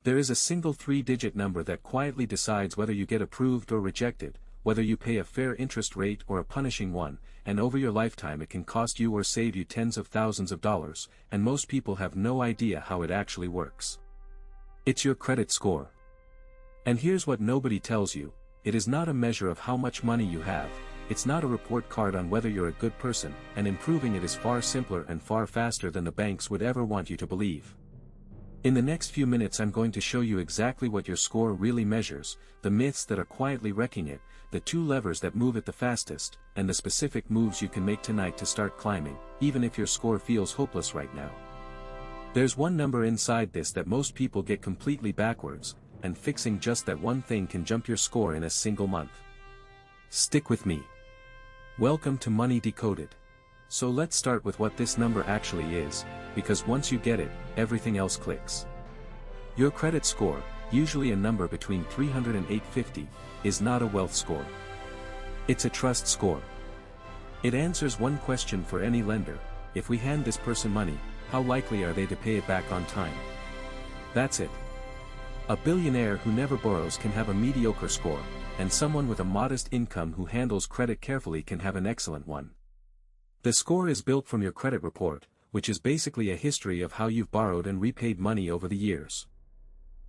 There is a single 3-digit number that quietly decides whether you get approved or rejected, whether you pay a fair interest rate or a punishing one, and over your lifetime it can cost you or save you tens of thousands of dollars, and most people have no idea how it actually works. It's your credit score. And here's what nobody tells you: it is not a measure of how much money you have, it's not a report card on whether you're a good person, and improving it is far simpler and far faster than the banks would ever want you to believe. In the next few minutes I'm going to show you exactly what your score really measures, the myths that are quietly wrecking it, the 2 levers that move it the fastest, and the specific moves you can make tonight to start climbing, even if your score feels hopeless right now. There's one number inside this that most people get completely backwards, and fixing just that one thing can jump your score in a single month. Stick with me. Welcome to Money Decoded. So let's start with what this number actually is, because once you get it, everything else clicks. Your credit score, usually a number between 300 and 850, is not a wealth score. It's a trust score. It answers one question for any lender: if we hand this person money, how likely are they to pay it back on time? That's it. A billionaire who never borrows can have a mediocre score, and someone with a modest income who handles credit carefully can have an excellent one. The score is built from your credit report, which is basically a history of how you've borrowed and repaid money over the years.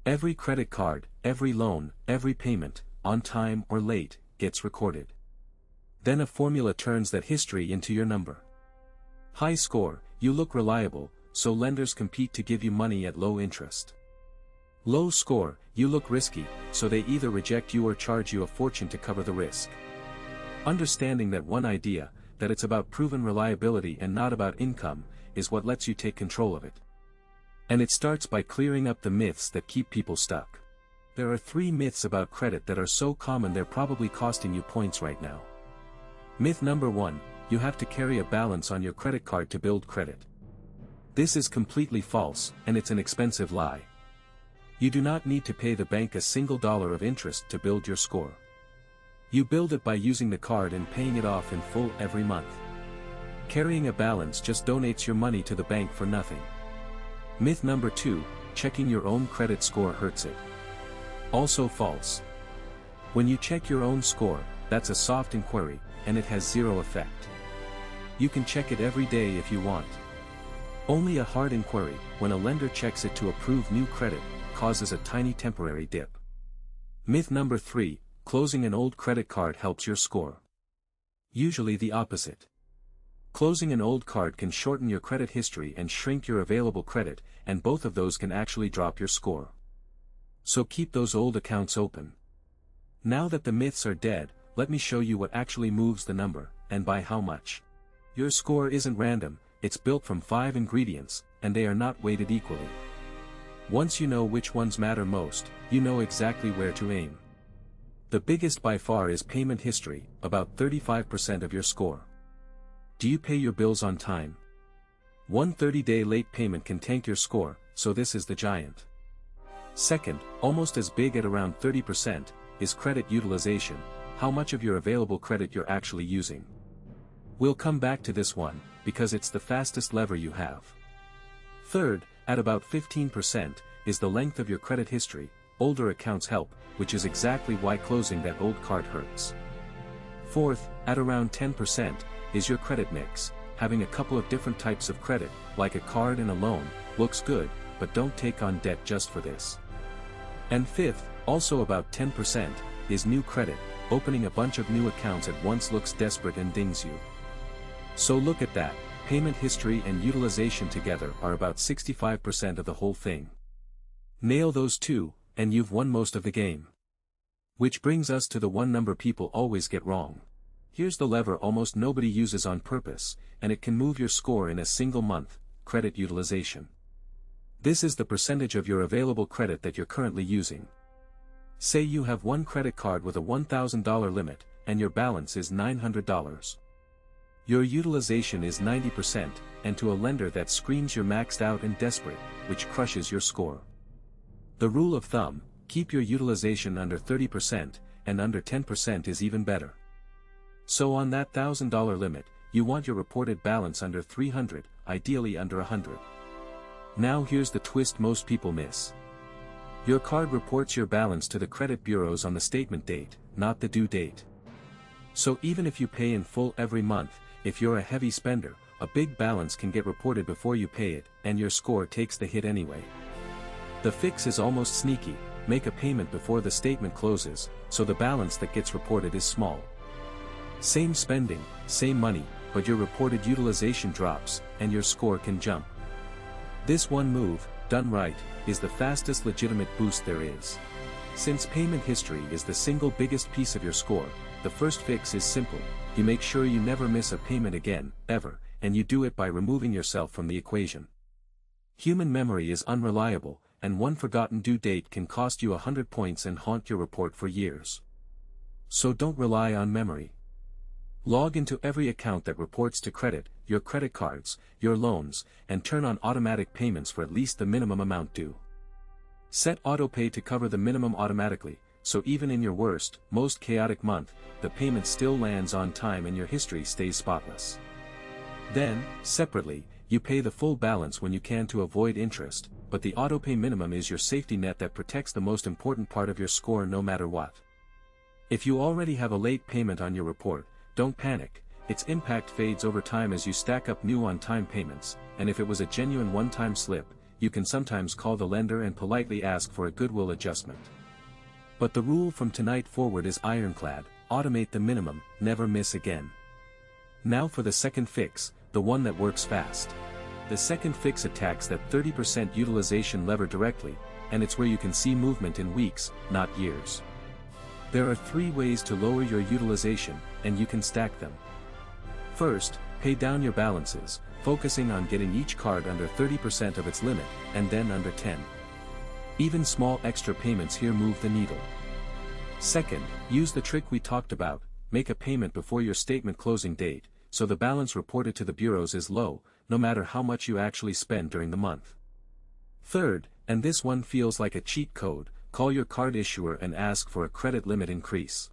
Every credit card, every loan, every payment, on time or late, gets recorded. Then a formula turns that history into your number. High score, you look reliable, so lenders compete to give you money at low interest. Low score, you look risky, so they either reject you or charge you a fortune to cover the risk. Understanding that one idea, that it's about proven reliability and not about income, is what lets you take control of it. And it starts by clearing up the myths that keep people stuck. There are 3 myths about credit that are so common they're probably costing you points right now. Myth number 1, you have to carry a balance on your credit card to build credit. This is completely false, and it's an expensive lie. You do not need to pay the bank a single dollar of interest to build your score. You build it by using the card and paying it off in full every month. Carrying a balance just donates your money to the bank for nothing. Myth number 2, checking your own credit score hurts it. Also false. When you check your own score, that's a soft inquiry, and it has zero effect. You can check it every day if you want. Only a hard inquiry, when a lender checks it to approve new credit, causes a tiny temporary dip. Myth number 3, closing an old credit card helps your score. Usually the opposite. Closing an old card can shorten your credit history and shrink your available credit, and both of those can actually drop your score. So keep those old accounts open. Now that the myths are dead, let me show you what actually moves the number, and by how much. Your score isn't random, it's built from 5 ingredients, and they are not weighted equally. Once you know which ones matter most, you know exactly where to aim. The biggest by far is payment history, about 35% of your score. Do you pay your bills on time? One 30-day late payment can tank your score, so this is the giant. Second, almost as big at around 30%, is credit utilization, how much of your available credit you're actually using. We'll come back to this one, because it's the fastest lever you have. Third, at about 15%, is the length of your credit history. Older accounts help, which is exactly why closing that old card hurts. Fourth, at around 10%, is your credit mix. Having a couple of different types of credit, like a card and a loan, looks good, but don't take on debt just for this. And fifth, also about 10%, is new credit. Opening a bunch of new accounts at once looks desperate and dings you. So look at that, payment history and utilization together are about 65% of the whole thing. Nail those 2, and you've won most of the game. Which brings us to the one number people always get wrong. Here's the lever almost nobody uses on purpose, and it can move your score in a single month: credit utilization. This is the percentage of your available credit that you're currently using. Say you have one credit card with a $1,000 limit, and your balance is $900. Your utilization is 90%, and to a lender that screams you're maxed out and desperate, which crushes your score. The rule of thumb: keep your utilization under 30%, and under 10% is even better. So on that $1,000 limit, you want your reported balance under 300, ideally under 100. Now here's the twist most people miss. Your card reports your balance to the credit bureaus on the statement date, not the due date. So even if you pay in full every month, if you're a heavy spender, a big balance can get reported before you pay it, and your score takes the hit anyway. The fix is almost sneaky: make a payment before the statement closes, so the balance that gets reported is small. Same spending, same money, but your reported utilization drops, and your score can jump. This one move, done right, is the fastest legitimate boost there is. Since payment history is the single biggest piece of your score, the first fix is simple: you make sure you never miss a payment again, ever, and you do it by removing yourself from the equation. Human memory is unreliable, and one forgotten due date can cost you 100 points and haunt your report for years. So don't rely on memory. Log into every account that reports to credit, your credit cards, your loans, and turn on automatic payments for at least the minimum amount due. Set autopay to cover the minimum automatically, so even in your worst, most chaotic month, the payment still lands on time and your history stays spotless. Then, separately, you pay the full balance when you can to avoid interest, but the autopay minimum is your safety net that protects the most important part of your score no matter what. If you already have a late payment on your report, don't panic. Its impact fades over time as you stack up new on-time payments, and if it was a genuine one-time slip, you can sometimes call the lender and politely ask for a goodwill adjustment. But the rule from tonight forward is ironclad: automate the minimum, never miss again. Now for the second fix, the one that works fast. The second fix attacks that 30% utilization lever directly, and it's where you can see movement in weeks, not years. There are 3 ways to lower your utilization, and you can stack them. First, pay down your balances, focusing on getting each card under 30% of its limit, and then under 10. Even small extra payments here move the needle. Second, use the trick we talked about: make a payment before your statement closing date, so the balance reported to the bureaus is low, no matter how much you actually spend during the month. Third, and this one feels like a cheat code, call your card issuer and ask for a credit limit increase.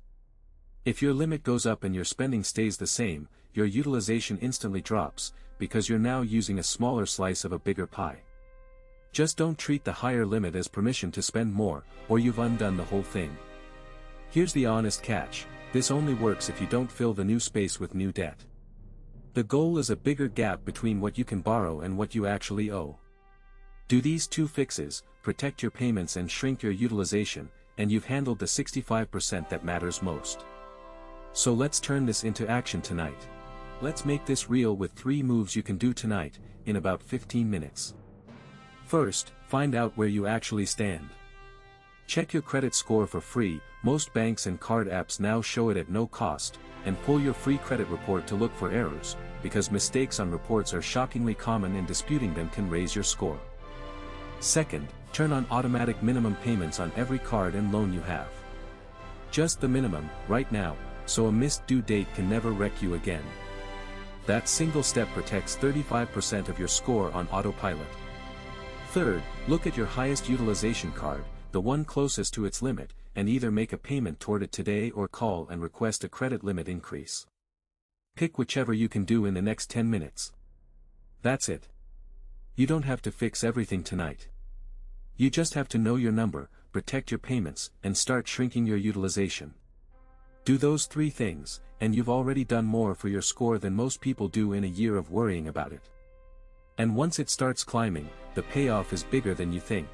If your limit goes up and your spending stays the same, your utilization instantly drops, because you're now using a smaller slice of a bigger pie. Just don't treat the higher limit as permission to spend more, or you've undone the whole thing. Here's the honest catch: this only works if you don't fill the new space with new debt. The goal is a bigger gap between what you can borrow and what you actually owe. Do these 2 fixes, protect your payments and shrink your utilization, and you've handled the 65% that matters most. So let's turn this into action tonight. Let's make this real with 3 moves you can do tonight, in about 15 minutes. First, find out where you actually stand. Check your credit score for free. Most banks and card apps now show it at no cost, and pull your free credit report to look for errors, because mistakes on reports are shockingly common and disputing them can raise your score. Second, turn on automatic minimum payments on every card and loan you have. Just the minimum, right now, so a missed due date can never wreck you again. That single step protects 35% of your score on autopilot. Third, look at your highest utilization card, the one closest to its limit, and either make a payment toward it today or call and request a credit limit increase. Pick whichever you can do in the next 10 minutes. That's it. You don't have to fix everything tonight. You just have to know your number, protect your payments, and start shrinking your utilization. Do those 3 things, and you've already done more for your score than most people do in a year of worrying about it. And once it starts climbing, the payoff is bigger than you think.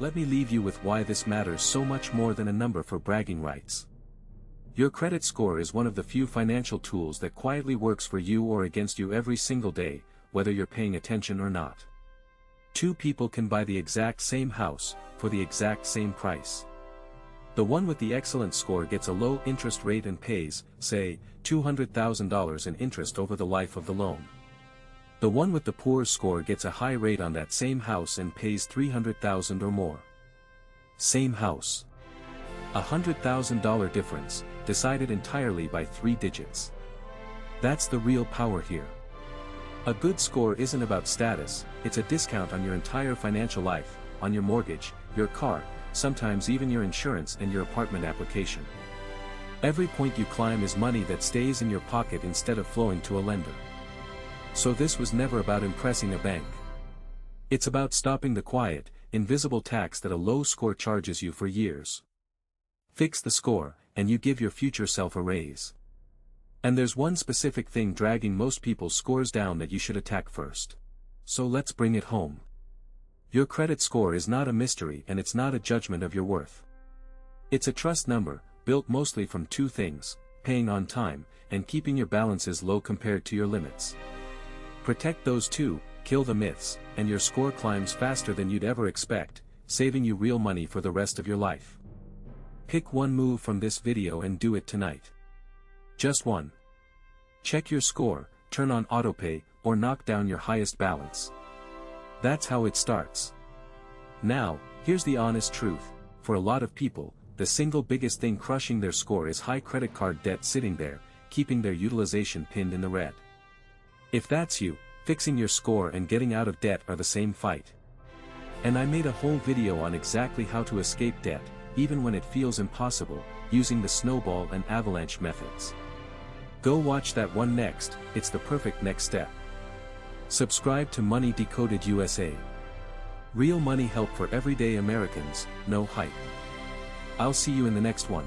Let me leave you with why this matters so much more than a number for bragging rights. Your credit score is one of the few financial tools that quietly works for you or against you every single day, whether you're paying attention or not. 2 people can buy the exact same house, for the exact same price. The one with the excellent score gets a low interest rate and pays, say, $200,000 in interest over the life of the loan. The one with the poor score gets a high rate on that same house and pays $300,000 or more. Same house. $100,000 difference, decided entirely by 3 digits. That's the real power here. A good score isn't about status, it's a discount on your entire financial life, on your mortgage, your car, sometimes even your insurance and your apartment application. Every point you climb is money that stays in your pocket instead of flowing to a lender. So this was never about impressing a bank. It's about stopping the quiet, invisible tax that a low score charges you for years. Fix the score, and you give your future self a raise. And there's one specific thing dragging most people's scores down that you should attack first. So let's bring it home. Your credit score is not a mystery, and it's not a judgment of your worth. It's a trust number, built mostly from two things: paying on time, and keeping your balances low compared to your limits. Protect those two, kill the myths, and your score climbs faster than you'd ever expect, saving you real money for the rest of your life. Pick one move from this video and do it tonight. Just one. Check your score, turn on autopay, or knock down your highest balance. That's how it starts. Now, here's the honest truth: for a lot of people, the single biggest thing crushing their score is high credit card debt sitting there, keeping their utilization pinned in the red. If that's you, fixing your score and getting out of debt are the same fight. And I made a whole video on exactly how to escape debt, even when it feels impossible, using the snowball and avalanche methods. Go watch that one next. It's the perfect next step. Subscribe to Money Decoded USA. Real money help for everyday Americans, no hype. I'll see you in the next one.